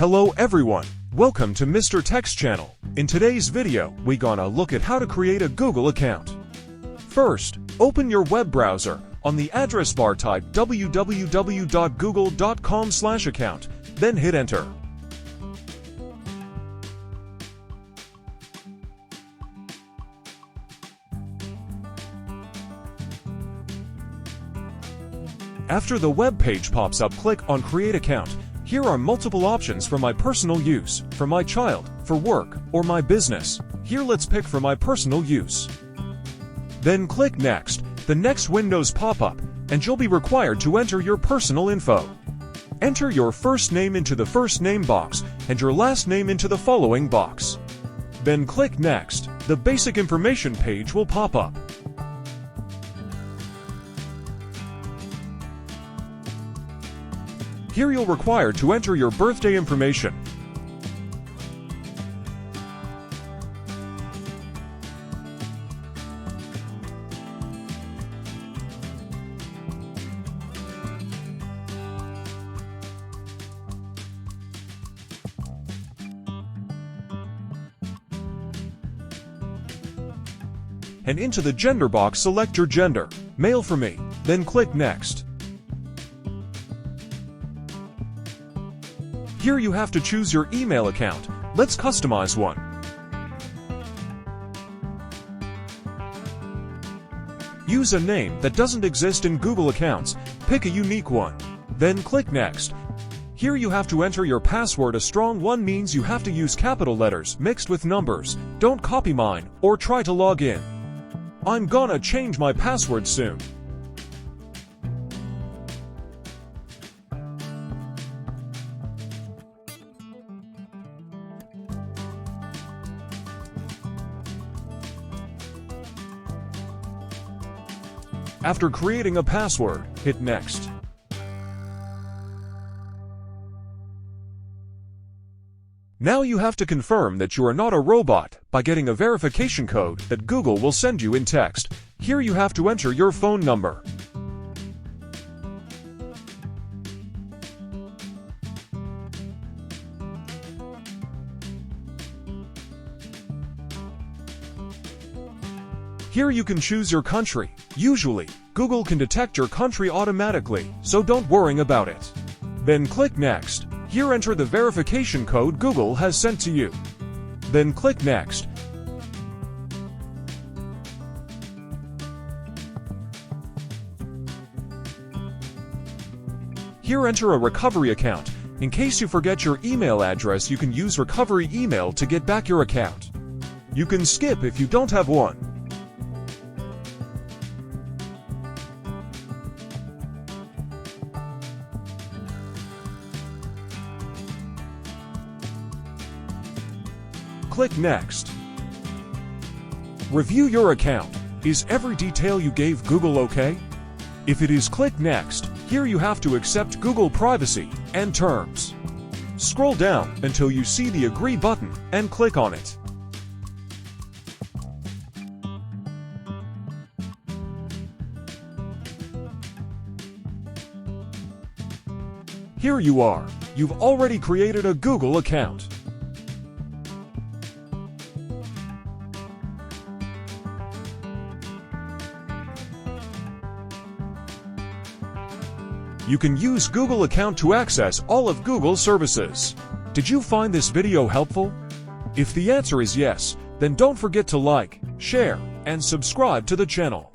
Hello everyone, welcome to Mr. Tech's channel. In today's video, we gonna look at how to create a Google account. First, open your web browser. On the address bar type www.google.com/account, then hit enter. After the web page pops up, click on Create Account. Here are multiple options for my personal use, for my child, for work, or my business. Here let's pick for my personal use. Then click Next. The next windows pop up, and you'll be required to enter your personal info. Enter your first name into the first name box, and your last name into the following box. Then click Next. The basic information page will pop up. Here you'll require to enter your birthday information. And into the gender box, select your gender, male for me, then click Next. Here you have to choose your email account. Let's customize one. Use a name that doesn't exist in Google accounts. Pick a unique one. Then click Next. Here you have to enter your password. A strong one means you have to use capital letters mixed with numbers. Don't copy mine or try to log in. I'm gonna change my password soon. After creating a password, hit Next. Now you have to confirm that you are not a robot by getting a verification code that Google will send you in text. Here you have to enter your phone number. Here you can choose your country. Usually, Google can detect your country automatically, so don't worry about it. Then click Next. Here enter the verification code Google has sent to you. Then click Next. Here enter a recovery account. In case you forget your email address, you can use recovery email to get back your account. You can skip if you don't have one. Click Next. Review your account. Is every detail you gave Google okay? If it is, click Next. Here you have to accept Google privacy and terms. Scroll down until you see the Agree button and click on it. Here you are. You've already created a Google account. You can use Google account to access all of Google's services. Did you find this video helpful? If the answer is yes, then don't forget to like, share, and subscribe to the channel.